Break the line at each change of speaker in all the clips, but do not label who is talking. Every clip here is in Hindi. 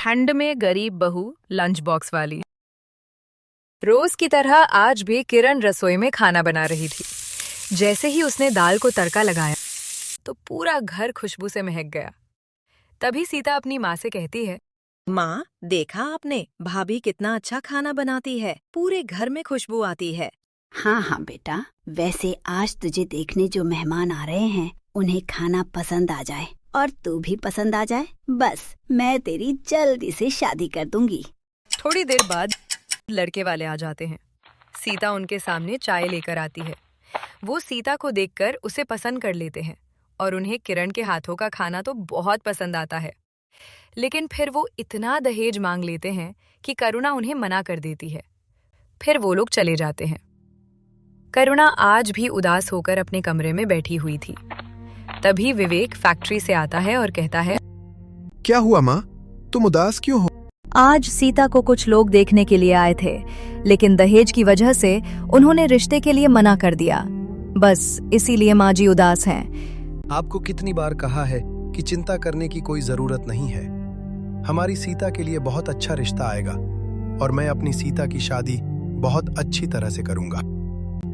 ठंड में गरीब बहू लंच बॉक्स वाली। रोज की तरह आज भी किरण रसोई में खाना बना रही थी। जैसे ही उसने दाल को तड़का लगाया तो पूरा घर खुशबू से महक गया। तभी सीता अपनी माँ से कहती है,
माँ, देखा आपने भाभी कितना अच्छा खाना बनाती है, पूरे घर में खुशबू आती है।
हाँ हाँ बेटा, वैसे आज तुझे देखने जो मेहमान आ रहे हैं उन्हें खाना पसंद आ जाए और तू भी पसंद आ जाए, बस मैं तेरी जल्दी से शादी कर दूंगी।
थोड़ी देर बाद लड़के वाले आ जाते हैं। सीता उनके सामने चाय लेकर आती है। वो सीता को देखकर उसे पसंद कर लेते हैं और उन्हें किरण के हाथों का खाना तो बहुत पसंद आता है। लेकिन फिर वो इतना दहेज मांग लेते हैं कि करुणा उन्हें मना कर देती है। फिर वो लोग चले जाते हैं। करुणा आज भी उदास होकर अपने कमरे में बैठी हुई थी। तभी विवेक फैक्ट्री से आता है और कहता है,
क्या हुआ माँ, तुम उदास क्यों हो?
आज सीता को कुछ लोग देखने के लिए आए थे, लेकिन दहेज की वजह से उन्होंने रिश्ते के लिए मना कर दिया। बस इसीलिए माँ जी उदास हैं।
आपको कितनी बार कहा है कि चिंता करने की कोई जरूरत नहीं है। हमारी सीता के लिए बहुत अच्छा रिश्ता आएगा और मैं अपनी सीता की शादी बहुत अच्छी तरह से करूंगा।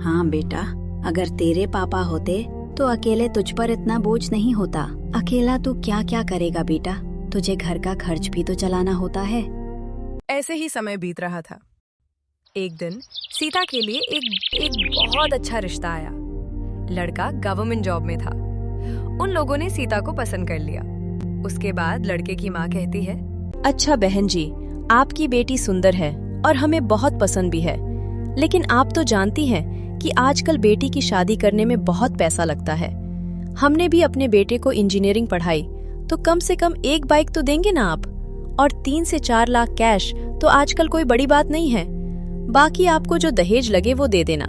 हाँ बेटा, अगर तेरे पापा होते तो अकेले तुझ पर इतना बोझ नहीं होता। अकेला तू क्या क्या करेगा बेटा, तुझे घर का खर्च भी तो चलाना होता है।
ऐसे ही समय बीत रहा था। एक दिन सीता के लिए एक बहुत अच्छा रिश्ता आया। लड़का गवर्नमेंट जॉब में था। उन लोगों ने सीता को पसंद कर लिया। उसके बाद लड़के की माँ कहती है,
अच्छा बहन जी, आपकी बेटी सुंदर है और हमें बहुत पसंद भी है, लेकिन आप तो जानती हैं कि आजकल बेटी की शादी करने में बहुत पैसा लगता है। हमने भी अपने बेटे को इंजीनियरिंग पढ़ाई, तो कम से कम एक बाइक तो देंगे ना आप, और 3 से 4 लाख कैश तो आजकल कोई बड़ी बात नहीं है। बाकी आपको जो दहेज लगे वो दे देना,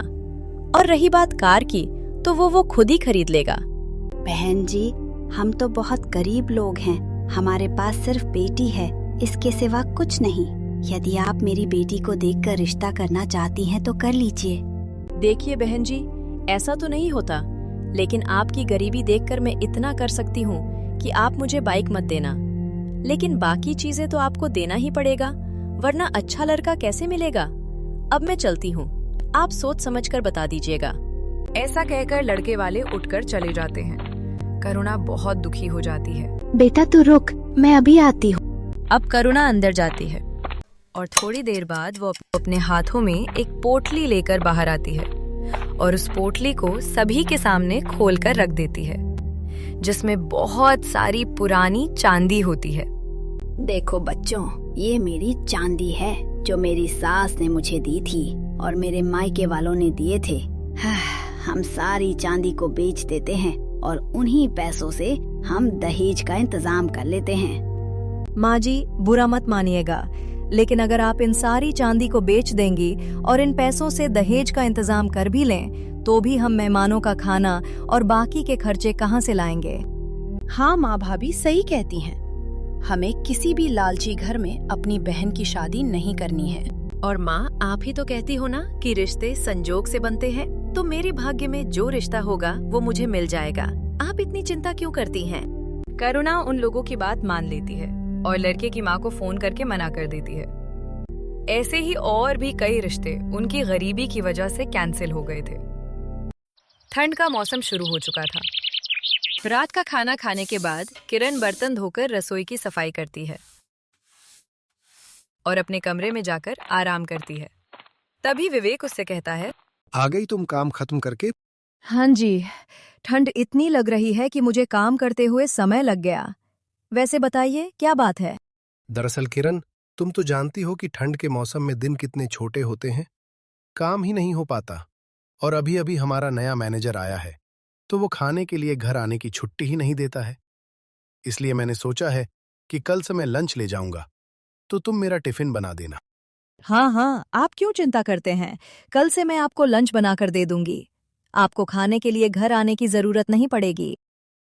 और रही बात कार की तो वो खुद ही खरीद लेगा।
बहन जी, हम तो बहुत गरीब लोग हैं, हमारे पास सिर्फ बेटी है, इसके सिवा कुछ नहीं। यदि आप मेरी बेटी को देखकर रिश्ता करना चाहती हैं तो कर लीजिए।
देखिए बहन जी, ऐसा तो नहीं होता, लेकिन आपकी गरीबी देखकर मैं इतना कर सकती हूँ कि आप मुझे बाइक मत देना, लेकिन बाकी चीजें तो आपको देना ही पड़ेगा, वरना अच्छा लड़का कैसे मिलेगा। अब मैं चलती हूँ, आप सोच समझकर बता दीजिएगा।
ऐसा कहकर लड़के वाले उठकर चले जाते हैं। करुणा बहुत दुखी हो जाती है।
बेटा तू रुक, मैं अभी आती हूँ।
अब करुणा अंदर जाती है और थोड़ी देर बाद वो अपने हाथों में एक पोटली लेकर बाहर आती है और उस पोटली को सभी के सामने खोलकर रख देती है, जिसमें बहुत सारी पुरानी चांदी होती है।
देखो बच्चों, ये मेरी चांदी है जो मेरी सास ने मुझे दी थी और मेरे मायके वालों ने दिए थे। हम सारी चांदी को बेच देते हैं और उन्हीं पैसों से हम दहेज का इंतजाम कर लेते हैं।
माँ जी, बुरा मत मानिएगा, लेकिन अगर आप इन सारी चांदी को बेच देंगी और इन पैसों से दहेज का इंतजाम कर भी लें, तो भी हम मेहमानों का खाना और बाकी के खर्चे कहाँ से लाएंगे।
हाँ माँ भाभी सही कहती हैं, हमें किसी भी लालची घर में अपनी बहन की शादी नहीं करनी है। और माँ, आप ही तो कहती हो ना कि रिश्ते संजोग से बनते हैं, तो मेरे भाग्य में जो रिश्ता होगा वो मुझे मिल जाएगा। आप इतनी चिंता क्यों करती हैं?
करुणा उन लोगों की बात मान लेती है और लड़के की माँ को फोन करके मना कर देती है। ऐसे ही और भी कई रिश्ते उनकी गरीबी की वजह से कैंसिल हो गए थे। ठंड का मौसम शुरू हो चुका था। रात का खाना खाने के बाद किरण बर्तन धोकर रसोई की सफाई करती है और अपने कमरे में जाकर आराम करती है। तभी विवेक उससे कहता है,
आ गई तुम काम खत्म करके?
हाँ जी, ठंड इतनी लग रही है कि मुझे काम करते हुए समय लग गया। वैसे बताइए क्या बात है?
दरअसल किरण, तुम तो जानती हो कि ठंड के मौसम में दिन कितने छोटे होते हैं, काम ही नहीं हो पाता। और अभी अभी हमारा नया मैनेजर आया है, तो वो खाने के लिए घर आने की छुट्टी ही नहीं देता है। इसलिए मैंने सोचा है कि कल से मैं लंच ले जाऊंगा, तो तुम मेरा टिफिन बना देना।
हाँ, आप क्यों चिंता करते हैं, कल से मैं आपको लंच बनाकर दे दूंगी। आपको खाने के लिए घर आने की जरूरत नहीं पड़ेगी।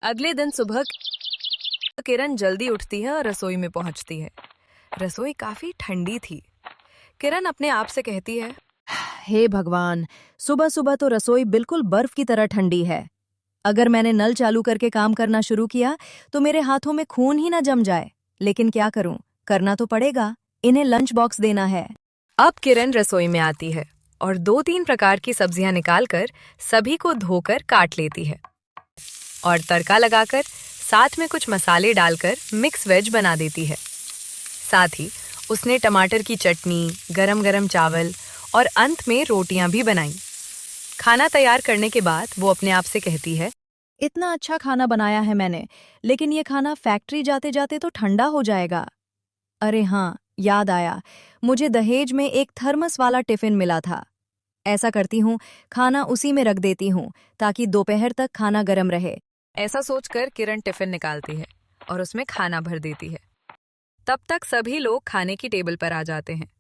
अगले दिन सुबह किरण जल्दी उठती है और रसोई में पहुंचती है। रसोई काफी ठंडी थी। किरण अपने आप से कहती है,
हे भगवान, सुबह सुबह तो रसोई बिल्कुल बर्फ की तरह ठंडी है। अगर मैंने नल चालू करके काम करना शुरू किया तो मेरे हाथों में खून ही ना जम जाए, लेकिन क्या करूं, करना तो पड़ेगा, इन्हें लंच बॉक्स देना है।
अब किरण रसोई में आती है और 2-3 प्रकार की सब्जियां निकालकर सभी को धोकर काट लेती है और तड़का लगाकर साथ में कुछ मसाले डालकर मिक्स वेज बना देती है। साथ ही उसने टमाटर की चटनी, गरम गरम चावल और अंत में रोटियां भी बनाई। खाना तैयार करने के बाद वो अपने आप से कहती है,
इतना अच्छा खाना बनाया है मैंने, लेकिन ये खाना फैक्ट्री जाते जाते तो ठंडा हो जाएगा। अरे हाँ, याद आया, मुझे दहेज में एक थर्मस वाला टिफिन मिला था। ऐसा करती हूँ, खाना उसी में रख देती हूँ ताकि दोपहर तक खाना गर्म रहे।
ऐसा सोचकर किरण टिफिन निकालती है और उसमें खाना भर देती है। तब तक सभी लोग खाने की टेबल पर आ जाते हैं।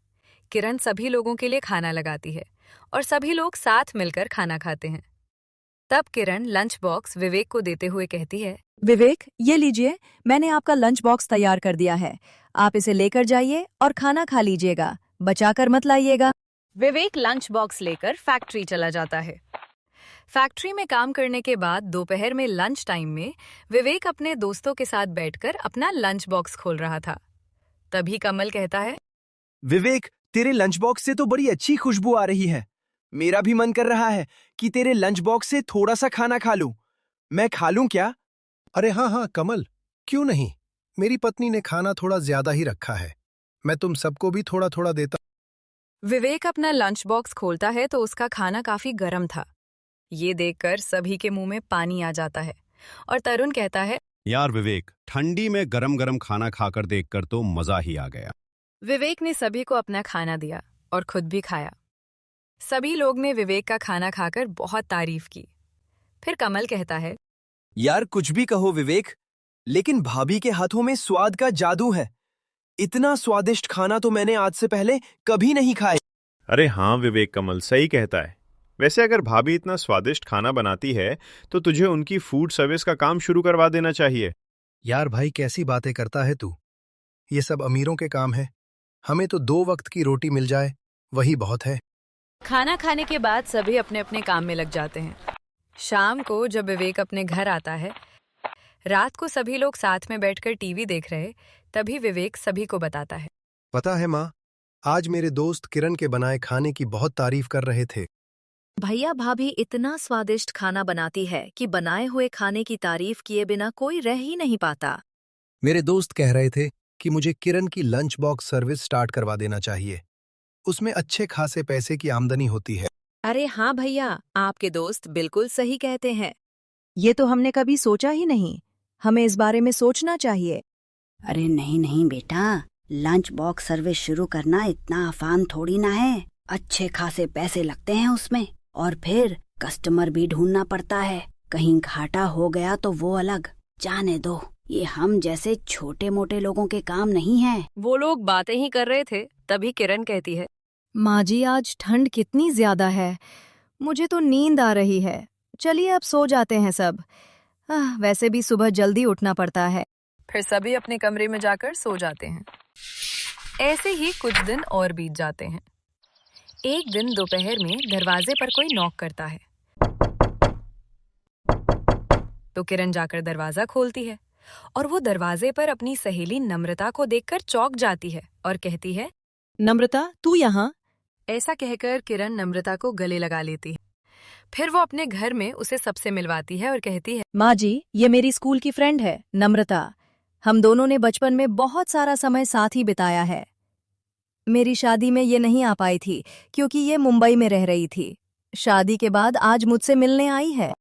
किरण सभी लोगों के लिए खाना लगाती है और सभी लोग साथ मिलकर खाना खाते हैं। तब किरण लंच बॉक्स विवेक को देते हुए कहती है,
विवेक, ये लीजिए, मैंने आपका लंच बॉक्स तैयार कर दिया है। आप इसे लेकर जाइए और खाना खा लीजिएगा, बचाकर मत लाइएगा।
विवेक लंच बॉक्स लेकर फैक्ट्री चला जाता है। फैक्ट्री में काम करने के बाद दोपहर में लंच टाइम में विवेक अपने दोस्तों के साथ बैठकर अपना लंच बॉक्स खोल रहा था। तभी कमल कहता है,
विवेक, तेरे लंच बॉक्स से तो बड़ी अच्छी खुशबू आ रही है। मेरा भी मन कर रहा है कि तेरे लंच बॉक्स से थोड़ा सा खाना खा लूं। मैं खा लूं क्या?
अरे हाँ हाँ कमल, क्यों नहीं। मेरी पत्नी ने खाना थोड़ा ज्यादा ही रखा है, मैं तुम सबको भी थोड़ा थोड़ा देता।
विवेक अपना लंच बॉक्स खोलता है तो उसका खाना काफी गर्म था। ये देखकर सभी के मुंह में पानी आ जाता है और तरुण कहता है,
यार विवेक, ठंडी में गरम गरम खाना खाकर देखकर तो मजा ही आ गया।
विवेक ने सभी को अपना खाना दिया और खुद भी खाया। सभी लोग ने विवेक का खाना खाकर बहुत तारीफ की। फिर कमल कहता है,
यार कुछ भी कहो विवेक, लेकिन भाभी के हाथों में स्वाद का जादू है। इतना स्वादिष्ट खाना तो मैंने आज से पहले कभी नहीं खाया।
अरे हाँ विवेक, कमल सही कहता है। वैसे अगर भाभी इतना स्वादिष्ट खाना बनाती है तो तुझे उनकी फूड सर्विस का काम शुरू करवा देना चाहिए।
यार भाई, कैसी बातें करता है तू। ये सब अमीरों के काम है, हमें तो 2 वक्त की रोटी मिल जाए वही बहुत है।
खाना खाने के बाद सभी अपने अपने काम में लग जाते हैं। शाम को जब विवेक अपने घर आता है, रात को सभी लोग साथ में बैठकर टीवी देख रहे, तभी विवेक सभी को बताता है,
पता है माँ, आज मेरे दोस्त किरण के बनाए खाने की बहुत तारीफ कर रहे थे।
भैया भाभी इतना स्वादिष्ट खाना बनाती है कि बनाए हुए खाने की तारीफ किए बिना कोई रह ही नहीं पाता।
मेरे दोस्त कह रहे थे कि मुझे किरण की लंच बॉक्स सर्विस स्टार्ट करवा देना चाहिए, उसमें अच्छे खासे पैसे की आमदनी होती है।
अरे हाँ भैया, आपके दोस्त बिल्कुल सही कहते हैं।
ये तो हमने कभी सोचा ही नहीं, हमें इस बारे में सोचना चाहिए।
अरे नहीं नहीं बेटा, लंच बॉक्स सर्विस शुरू करना इतना आसान थोड़ी ना है। अच्छे खासे पैसे लगते हैं उसमें, और फिर कस्टमर भी ढूंढना पड़ता है। कहीं घाटा हो गया तो वो अलग। जाने दो, ये हम जैसे छोटे मोटे लोगों के काम नहीं है।
वो लोग बातें ही कर रहे थे, तभी किरण कहती है,
माँ जी, आज ठंड कितनी ज्यादा है, मुझे तो नींद आ रही है। चलिए अब सो जाते हैं सब। वैसे भी सुबह जल्दी उठना पड़ता है।
फिर सभी अपने कमरे में जाकर सो जाते हैं। ऐसे ही कुछ दिन और बीत जाते हैं। एक दिन दोपहर में दरवाजे पर कोई नॉक करता है तो किरण जाकर दरवाजा खोलती है और वो दरवाजे पर अपनी सहेली नम्रता को देखकर चौंक जाती है और कहती है,
नम्रता, तू यहाँ?
ऐसा कहकर किरण नम्रता को गले लगा लेती है। फिर वो अपने घर में उसे सबसे मिलवाती है और कहती है,
माँ जी, ये मेरी स्कूल की फ्रेंड है नम्रता। हम दोनों ने बचपन में बहुत सारा समय साथ ही बिताया है। मेरी शादी में ये नहीं आ पाई थी क्योंकि ये मुंबई में रह रही थी। शादी के बाद आज मुझसे मिलने आई है।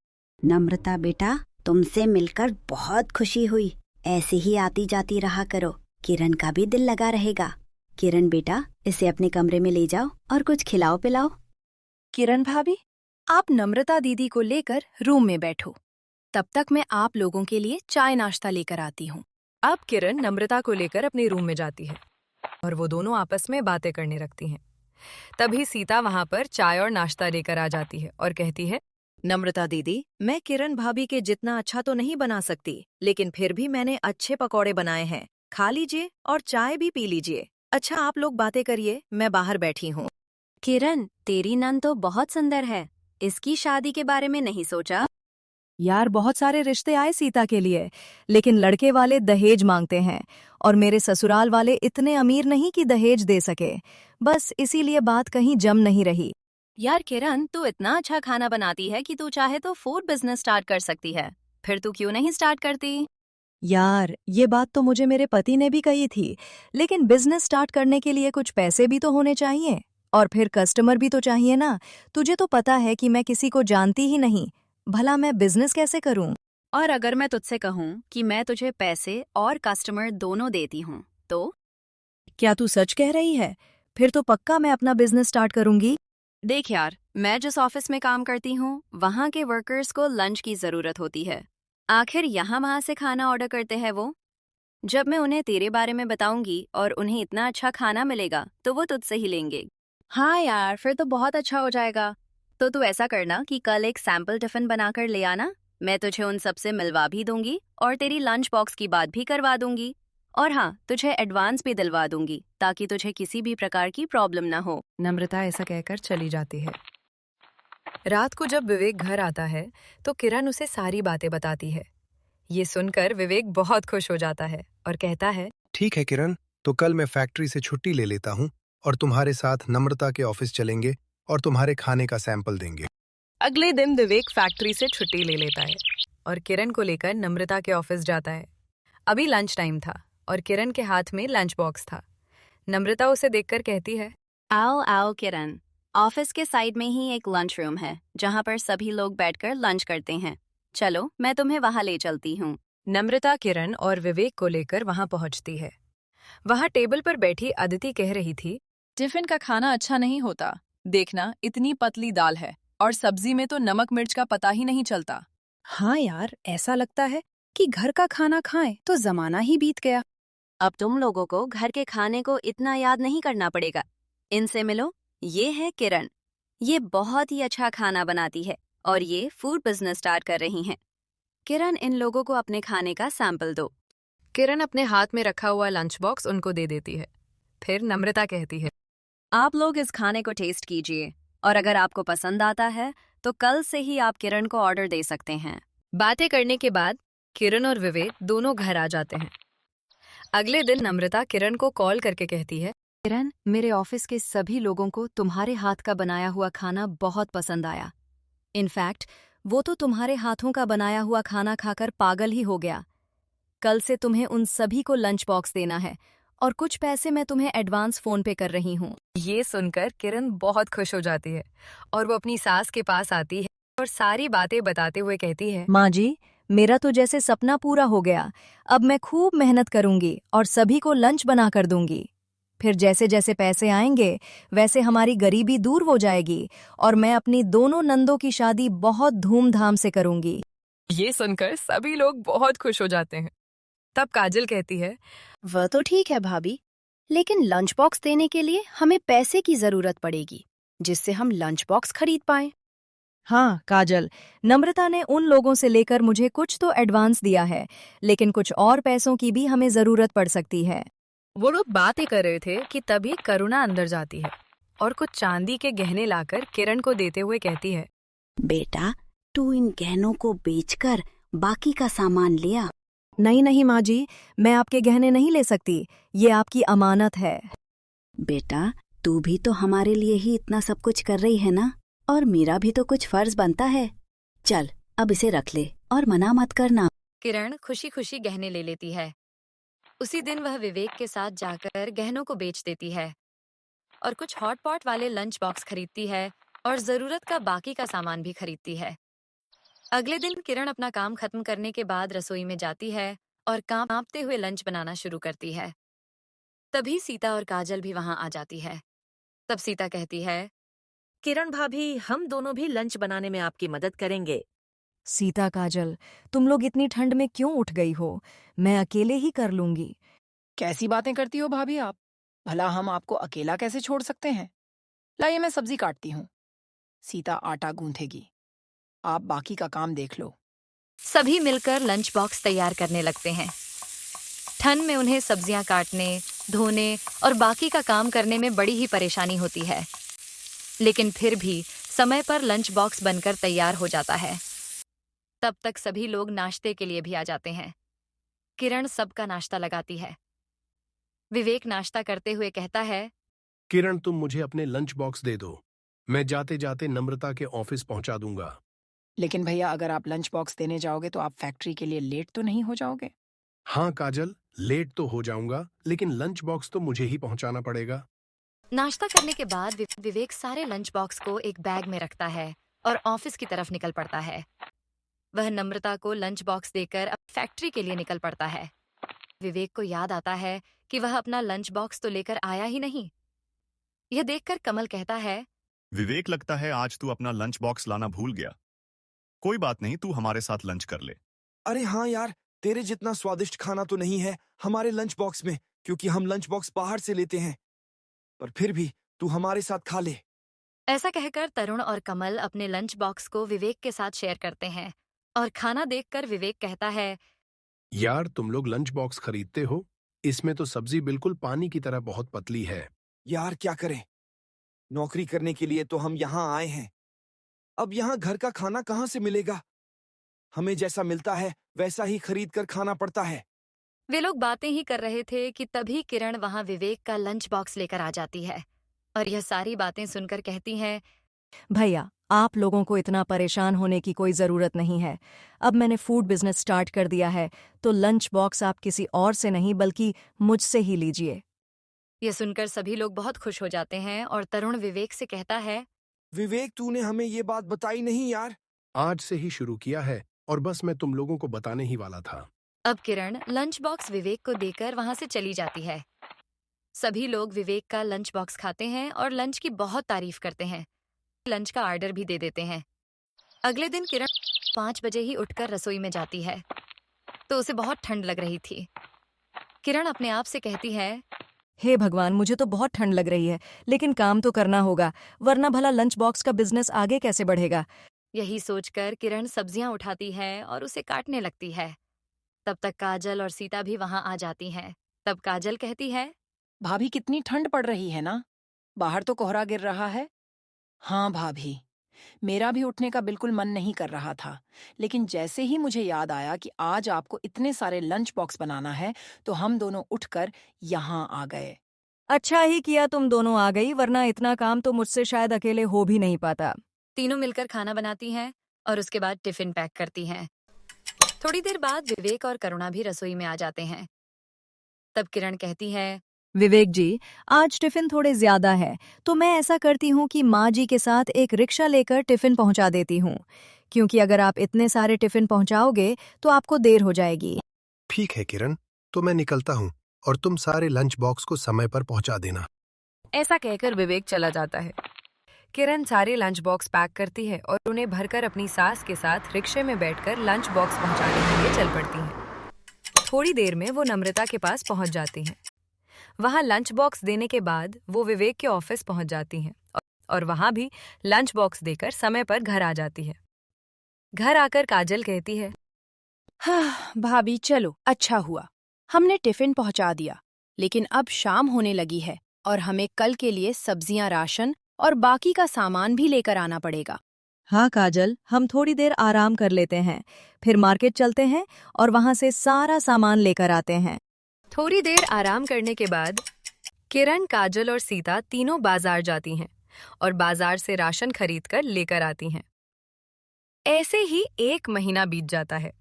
नम्रता बेटा, तुमसे मिलकर बहुत खुशी हुई। ऐसे ही आती जाती रहा करो, किरण का भी दिल लगा रहेगा। किरण बेटा, इसे अपने कमरे में ले जाओ और कुछ खिलाओ पिलाओ।
किरण भाभी, आप नम्रता दीदी को लेकर रूम में बैठो, तब तक मैं आप लोगों के लिए चाय नाश्ता लेकर आती हूँ।
अब किरण नम्रता को लेकर अपने रूम में जाती है और वो दोनों आपस में बातें करने लगती हैं। तभी सीता वहां पर चाय और नाश्ता लेकर आ जाती है और कहती है,
नम्रता दीदी, मैं किरण भाभी के जितना अच्छा तो नहीं बना सकती, लेकिन फिर भी मैंने अच्छे पकौड़े बनाए हैं। खा लीजिए और चाय भी पी लीजिए। अच्छा, आप लोग बातें करिए, मैं बाहर बैठी हूँ। किरण, तेरी नन तो बहुत सुंदर है। इसकी शादी के बारे में नहीं सोचा?
यार बहुत सारे रिश्ते आए सीता के लिए, लेकिन लड़के वाले दहेज मांगते हैं और मेरे ससुराल वाले इतने अमीर नहीं कि दहेज दे सके। बस इसीलिए बात कहीं जम नहीं रही।
यार किरण, तू इतना अच्छा खाना बनाती है कि तू चाहे तो फूड बिजनेस स्टार्ट कर सकती है। फिर तू क्यों नहीं स्टार्ट करती?
यार ये बात तो मुझे मेरे पति ने भी कही थी, लेकिन बिजनेस स्टार्ट करने के लिए कुछ पैसे भी तो होने चाहिए और फिर कस्टमर भी तो चाहिए ना। तुझे तो पता है कि मैं किसी को जानती ही नहीं, भला मैं बिजनेस कैसे करूं?
और अगर मैं तुझसे कहूँ कि मैं तुझे पैसे और कस्टमर दोनों देती हूँ तो?
क्या तू सच कह रही है? फिर तो पक्का मैं अपना बिजनेस स्टार्ट करूंगी।
देख यार, मैं जिस ऑफिस में काम करती हूँ वहाँ के वर्कर्स को लंच की जरूरत होती है। आखिर यहाँ वहाँ से खाना ऑर्डर करते हैं वो। जब मैं उन्हें तेरे बारे में बताऊंगी और उन्हें इतना अच्छा खाना मिलेगा तो वो तुझसे ही लेंगे। हाँ यार, फिर तो बहुत अच्छा हो जाएगा। तो तू ऐसा करना कि कल एक सैम्पल टिफिन बनाकर ले आना। मैं तुझे उन सबसे मिलवा भी दूंगी और तेरी लंच बॉक्स की बात भी करवा दूंगी। और हाँ, तुझे एडवांस भी दिलवा दूंगी ताकि तुझे किसी भी प्रकार की प्रॉब्लम ना हो।
नम्रता ऐसा कहकर चली जाती है। रात को जब विवेक घर आता है तो किरण उसे सारी बातें बताती है। ये सुनकर विवेक बहुत खुश हो जाता है और कहता है,
ठीक है किरण, तो कल मैं फैक्ट्री से छुट्टी ले लेता हूँ और तुम्हारे साथ नम्रता के ऑफिस चलेंगे और तुम्हारे खाने का सैंपल देंगे।
अगले दिन विवेक फैक्ट्री से छुट्टी ले लेता है और किरण को लेकर नम्रता के ऑफिस जाता है। अभी लंच टाइम था और किरण के हाथ में लंच बॉक्स था। नम्रता उसे देखकर कहती है,
आओ आओ किरण, ऑफिस के साइड में ही एक लंच रूम है जहाँ पर सभी लोग बैठकर लंच करते हैं। चलो मैं तुम्हें वहाँ ले चलती हूँ।
नम्रता किरण और विवेक को लेकर वहां पहुंचती है। वहां टेबल पर बैठी अदिति कह रही थी,
टिफिन का खाना अच्छा नहीं होता। देखना, इतनी पतली दाल है और सब्जी में तो नमक मिर्च का पता ही नहीं चलता।
हाँ यार, ऐसा लगता है कि घर का खाना खाएं तो जमाना ही बीत गया।
अब तुम लोगों को घर के खाने को इतना याद नहीं करना पड़ेगा। इनसे मिलो, ये है किरण। ये बहुत ही अच्छा खाना बनाती है और ये फूड बिजनेस स्टार्ट कर रही हैं। किरण, इन लोगों को अपने खाने का सैंपल दो।
किरण अपने हाथ में रखा हुआ लंच बॉक्स उनको दे देती है। फिर नम्रता कहती है,
आप लोग इस खाने को टेस्ट कीजिए और अगर आपको पसंद आता है तो कल से ही आप किरण को ऑर्डर दे सकते हैं।
बातें करने के बाद किरण और विवेक दोनों घर आ जाते हैं। अगले दिन नम्रता किरण को कॉल करके कहती है,
किरण, मेरे ऑफिस के सभी लोगों को तुम्हारे हाथ का बनाया हुआ खाना बहुत पसंद आया।
इनफैक्ट वो तो तुम्हारे हाथों का बनाया हुआ खाना खाकर पागल ही हो गया। कल से तुम्हें उन सभी को लंच बॉक्स देना है और कुछ पैसे मैं तुम्हें एडवांस फोन पे कर रही हूँ।
ये सुनकर किरण बहुत खुश हो जाती है और वो अपनी सास के पास आती है और सारी बातें बताते हुए कहती है,
माँ जी, मेरा तो जैसे सपना पूरा हो गया। अब मैं खूब मेहनत करूंगी और सभी को लंच बना कर दूंगी। फिर जैसे जैसे पैसे आएंगे वैसे हमारी गरीबी दूर हो जाएगी और मैं अपनी दोनों नंदों की शादी बहुत धूमधाम से करूंगी।
ये सुनकर सभी लोग बहुत खुश हो जाते हैं। तब काजल कहती है,
वह तो ठीक है भाभी, लेकिन लंच बॉक्स देने के लिए हमें पैसे की जरूरत पड़ेगी जिससे हम लंच बॉक्स खरीद पाएं।
हाँ काजल, नम्रता ने उन लोगों से लेकर मुझे कुछ तो एडवांस दिया है, लेकिन कुछ और पैसों की भी हमें जरूरत पड़ सकती है।
वो लोग बातें कर रहे थे कि तभी करुणा अंदर जाती है और कुछ चांदी के गहने लाकर किरण को देते हुए कहती है,
बेटा, तू इन गहनों को बेचकर बाकी का सामान ले आ।
नहीं नहीं माँ जी, मैं आपके गहने नहीं ले सकती, ये आपकी अमानत है।
बेटा, तू भी तो हमारे लिए ही इतना सब कुछ कर रही है ना, और मेरा भी तो कुछ फर्ज बनता है। चल अब इसे रख ले और मना मत करना।
किरण खुशी खुशी गहने ले लेती है। उसी दिन वह विवेक के साथ जाकर गहनों को बेच देती है और कुछ हॉट पॉट वाले लंच बॉक्स खरीदती है और जरूरत का बाकी का सामान भी खरीदती है। अगले दिन किरण अपना काम खत्म करने के बाद रसोई में जाती है और कांपते हुए लंच बनाना शुरू करती है। तभी सीता और काजल भी वहां आ जाती है। तब सीता कहती है,
किरण भाभी, हम दोनों भी लंच बनाने में आपकी मदद करेंगे।
सीता काजल, तुम लोग इतनी ठंड में क्यों उठ गई हो? मैं अकेले ही कर लूंगी।
कैसी बातें करती हो भाभी आप? भला हम आपको अकेला कैसे छोड़ सकते हैं? लाइए, मैं सब्जी काटती हूँ। सीता आटा गूंथेगी, आप बाकी का काम देख लो।
सभी मिलकर लंच बॉक्स तैयार करने लगते हैं। ठंड में उन्हें सब्जियां काटने, धोने और बाकी का काम करने में बड़ी ही परेशानी होती है, लेकिन फिर भी समय पर लंच बॉक्स बनकर तैयार हो जाता है।
तब तक सभी लोग नाश्ते के लिए भी आ जाते हैं। किरण सबका नाश्ता लगाती है। विवेक नाश्ता करते हुए कहता है,
किरण, तुम मुझे अपने लंच बॉक्स दे दो। मैं जाते जाते नम्रता के ऑफिस पहुंचा दूंगा।
लेकिन भैया, अगर आप लंच बॉक्स देने जाओगे तो आप फैक्ट्री के लिए लेट तो नहीं हो जाओगे?
हाँ काजल, लेट तो हो जाऊंगा, लेकिन लंच बॉक्स तो मुझे ही पहुंचाना पड़ेगा।
नाश्ता करने के बाद विवेक सारे लंच बॉक्स को एक बैग में रखता है और ऑफिस की तरफ निकल पड़ता है। वह नम्रता को लंच बॉक्स देकर अब फैक्ट्री के लिए निकल पड़ता है। विवेक को याद आता है कि वह अपना लंच बॉक्स तो लेकर आया ही नहीं। यह देखकर कमल कहता है,
विवेक, लगता है आज तू अपना लंच बॉक्स लाना भूल गया। कोई बात नहीं, तू हमारे साथ लंच कर ले।
अरे हाँ यार, तेरे जितना स्वादिष्ट खाना तो नहीं है हमारे लंच बॉक्स में, क्योंकि हम लंच बॉक्स बाहर से लेते हैं। पर फिर भी तू हमारे साथ खा ले।
ऐसा कहकर तरुण और कमल अपने लंच बॉक्स को विवेक के साथ शेयर करते हैं और खाना देखकर विवेक कहता है,
यार, तुम लोग लंच बॉक्स खरीदते हो, इसमें तो सब्जी बिल्कुल पानी की तरह बहुत पतली है।
यार क्या करें, नौकरी करने के लिए तो हम यहाँ आए हैं। अब यहाँ घर का खाना कहाँ से मिलेगा? हमें जैसा मिलता है वैसा ही खरीद कर खाना पड़ता है।
वे लोग बातें ही कर रहे थे कि तभी किरण वहां विवेक का लंच बॉक्स लेकर आ जाती है और यह सारी बातें सुनकर कहती है,
भैया, आप लोगों को इतना परेशान होने की कोई ज़रूरत नहीं है। अब मैंने फूड बिजनेस स्टार्ट कर दिया है, तो लंच बॉक्स आप किसी और से नहीं बल्कि मुझसे ही लीजिए।
यह सुनकर सभी लोग बहुत खुश हो जाते हैं और तरुण विवेक से कहता है,
विवेक, तूने हमें ये बात बताई नहीं यार।
आज से ही शुरू किया है और बस मैं तुम लोगों को बताने ही वाला था।
अब किरण लंच बॉक्स विवेक को देकर वहां से चली जाती है। सभी लोग विवेक का लंच बॉक्स खाते हैं और लंच की बहुत तारीफ करते हैं। लंच का ऑर्डर भी दे देते हैं। अगले दिन किरण 5 बजे ही उठकर रसोई में जाती है तो उसे बहुत ठंड लग रही थी। किरण अपने आप से कहती है,
हे भगवान, मुझे तो बहुत ठंड लग रही है, लेकिन काम तो करना होगा, वरना भला लंच बॉक्स का बिजनेस आगे कैसे बढ़ेगा।
यही सोचकर किरण सब्जियां उठाती है और उसे काटने लगती है। तब तक काजल और सीता भी वहां आ जाती हैं। तब काजल कहती है,
भाभी, कितनी ठंड पड़ रही है ना? बाहर तो कोहरा गिर रहा है। हाँ भाभी, मेरा भी उठने का बिल्कुल मन नहीं कर रहा था, लेकिन जैसे ही मुझे याद आया कि आज आपको इतने सारे लंच बॉक्स बनाना है, तो हम दोनों उठकर यहाँ आ गए।
अच्छा ही किया तुम दोनों आ गई, वरना इतना काम तो मुझसे शायद अकेले हो भी नहीं पाता।
तीनों मिलकर खाना बनाती हैं और उसके बाद टिफिन पैक करती हैं। थोड़ी देर बाद विवेक और करुणा भी रसोई में आ जाते हैं। तब किरण कहती है,
विवेक जी, आज टिफिन थोड़े ज्यादा है, तो मैं ऐसा करती हूँ कि माँ जी के साथ एक रिक्शा लेकर टिफिन पहुँचा देती हूँ, क्योंकि अगर आप इतने सारे टिफिन पहुँचाओगे तो आपको देर हो जाएगी।
ठीक है किरण, तो मैं निकलता हूँ और तुम सारे लंच बॉक्स को समय पर पहुंचा देना।
ऐसा कहकर विवेक चला जाता है। किरण सारे लंच बॉक्स पैक करती है और उन्हें भरकर अपनी सास के साथ रिक्शे में बैठकर लंच बॉक्स पहुंचाने के लिए चल पड़ती हैं। थोड़ी देर में वो नम्रता के पास पहुंच जाती हैं। वहां लंच बॉक्स देने के बाद वो विवेक के ऑफिस पहुंच जाती हैं और वहां भी लंच बॉक्स देकर समय पर घर आ जाती है। घर आकर काजल कहती है,
हाँ भाभी, चलो अच्छा हुआ, हमने टिफिन पहुंचा दिया, लेकिन अब शाम होने लगी है और हमें कल के लिए सब्जियां, राशन और बाकी का सामान भी लेकर आना पड़ेगा।
हाँ काजल, हम थोड़ी देर आराम कर लेते हैं, फिर मार्केट चलते हैं और वहां से सारा सामान लेकर आते हैं।
थोड़ी देर आराम करने के बाद किरण, काजल और सीता तीनों बाजार जाती हैं और बाजार से राशन खरीदकर लेकर आती हैं। ऐसे ही 1 महीना बीत जाता है।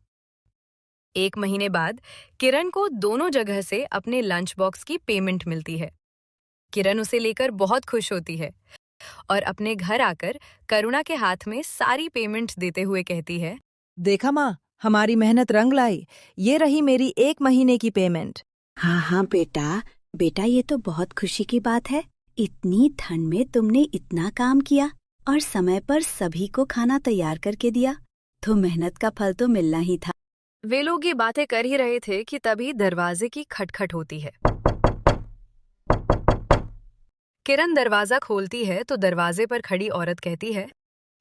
1 महीने बाद किरण को दोनों जगह से अपने लंच बॉक्स की पेमेंट मिलती है। किरण उसे लेकर बहुत खुश होती है और अपने घर आकर करुणा के हाथ में सारी पेमेंट देते हुए कहती है,
देखा माँ, हमारी मेहनत रंग लाई, ये रही मेरी 1 महीने की पेमेंट।
हाँ हाँ बेटा, ये तो बहुत खुशी की बात है। इतनी ठंड में तुमने इतना काम किया और समय पर सभी को खाना तैयार करके दिया, तो मेहनत का फल तो मिलना ही था।
वे लोग ये बातें कर ही रहे थे कि तभी दरवाजे की खटखट होती है। किरण दरवाजा खोलती है तो दरवाजे पर खड़ी औरत कहती है,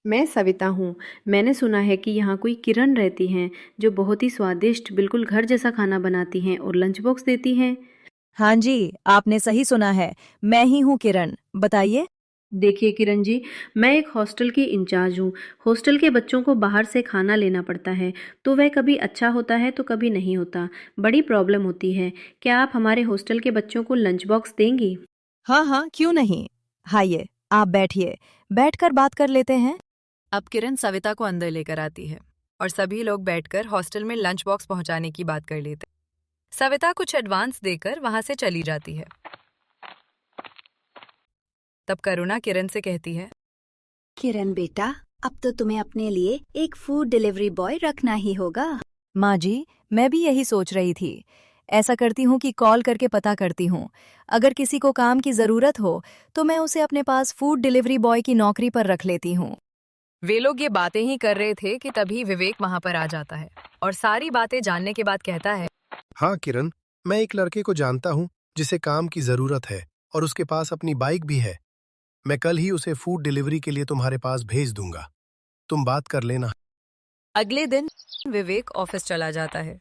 मैं सविता हूँ। मैंने सुना है कि यहाँ कोई किरण रहती हैं जो बहुत ही स्वादिष्ट, बिल्कुल घर जैसा खाना बनाती हैं और लंच बॉक्स देती हैं।
हाँ जी, आपने सही सुना है, मैं ही हूँ किरण। बताइए।
देखिए किरण जी, मैं एक हॉस्टल की इंचार्ज हूँ। हॉस्टल के बच्चों को बाहर से खाना लेना पड़ता है, तो वह कभी अच्छा होता है तो कभी नहीं होता। बड़ी प्रॉब्लम होती है। क्या आप हमारे हॉस्टल के बच्चों को लंच बॉक्स देंगी?
हाँ हाँ, क्यों नहीं। आइए, आप बैठिए, बैठकर बात कर लेते हैं।
अब किरण सविता को अंदर लेकर आती है और सभी लोग बैठकर हॉस्टल में लंच बॉक्स पहुंचाने की बात कर लेते हैं। सविता कुछ एडवांस देकर वहां से चली जाती है। तब करुणा किरण से कहती है,
किरण बेटा, अब तो तुम्हें अपने लिए एक फूड डिलीवरी बॉय रखना ही होगा।
माँ जी, मैं भी यही सोच रही थी। ऐसा करती हूँ कि कॉल करके पता करती हूँ। अगर किसी को काम की ज़रूरत हो तो मैं उसे अपने पास फूड डिलीवरी बॉय की नौकरी पर रख लेती हूँ।
वे लोग ये बातें ही कर रहे थे कि तभी विवेक वहां पर आ जाता है और सारी बातें जानने के बाद कहता है,
हाँ किरण, मैं एक लड़के को जानता हूँ जिसे काम की जरूरत है और उसके पास अपनी बाइक भी है। मैं कल ही उसे फूड डिलीवरी के लिए तुम्हारे पास भेज दूंगा। तुम बात कर लेना।
अगले दिन विवेक ऑफिस चला जाता है।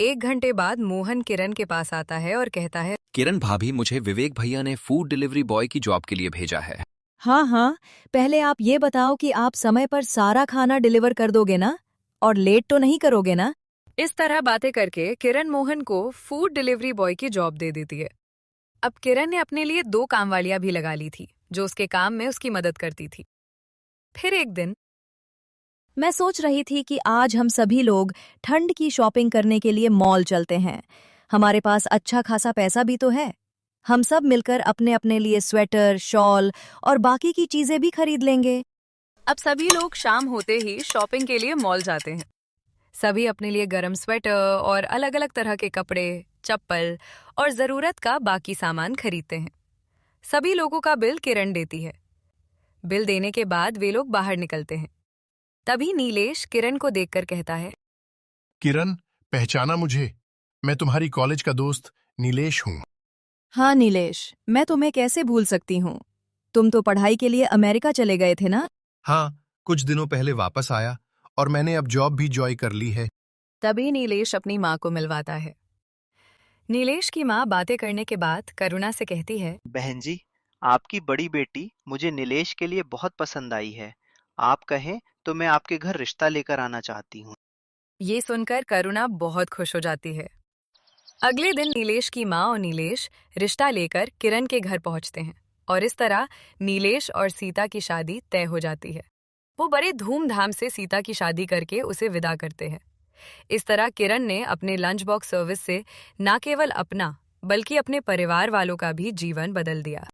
1 घंटे बाद मोहन किरण के पास आता है और कहता है,
किरण भाभी, मुझे विवेक भैया ने फूड डिलीवरी बॉय की जॉब के लिए भेजा है।
हाँ हाँ, पहले आप ये बताओ कि आप समय पर सारा खाना डिलीवर कर दोगे ना, और लेट तो नहीं करोगे ना।
इस तरह बातें करके किरण मोहन को फूड डिलीवरी बॉय की जॉब दे देती है। अब किरण ने अपने लिए 2 कामवालियां भी लगा ली थी जो उसके काम में उसकी मदद करती थी। फिर एक दिन
मैं सोच रही थी कि आज हम सभी लोग ठंड की शॉपिंग करने के लिए मॉल चलते हैं। हमारे पास अच्छा खासा पैसा भी तो है। हम सब मिलकर अपने अपने लिए स्वेटर, शॉल और बाकी की चीजें भी खरीद लेंगे।
अब सभी लोग शाम होते ही शॉपिंग के लिए मॉल जाते हैं। सभी अपने लिए गर्म स्वेटर और अलग अलग तरह के कपड़े, चप्पल और जरूरत का बाकी सामान खरीदते हैं। सभी लोगों का बिल किरण देती है। बिल देने के बाद वे लोग बाहर निकलते हैं। तभी नीलेश किरण को देखकर कहता है,
किरण, पहचाना मुझे? मैं तुम्हारी कॉलेज का दोस्त नीलेश हूँ।
हाँ नीलेश, मैं तुम्हें कैसे भूल सकती हूँ। तुम तो पढ़ाई के लिए अमेरिका चले गए थे ना।
हाँ, कुछ दिनों पहले वापस आया और मैंने अब जॉब भी ज्वाइन कर ली है।
तभी नीलेश अपनी माँ को मिलवाता है। नीलेश की माँ बातें करने के बाद करुणा से कहती है,
बहन जी, आपकी बड़ी बेटी मुझे नीलेश के लिए बहुत पसंद आई है। आप कहें तो मैं आपके घर रिश्ता लेकर आना चाहती हूँ।
ये सुनकर करुणा बहुत खुश हो जाती है। अगले दिन नीलेश की माँ और नीलेश रिश्ता लेकर किरण के घर पहुंचते हैं और इस तरह नीलेश और सीता की शादी तय हो जाती है। वो बड़े धूमधाम से सीता की शादी करके उसे विदा करते हैं। इस तरह किरण ने अपने लंच बॉक्स सर्विस से न केवल अपना बल्कि अपने परिवार वालों का भी जीवन बदल दिया।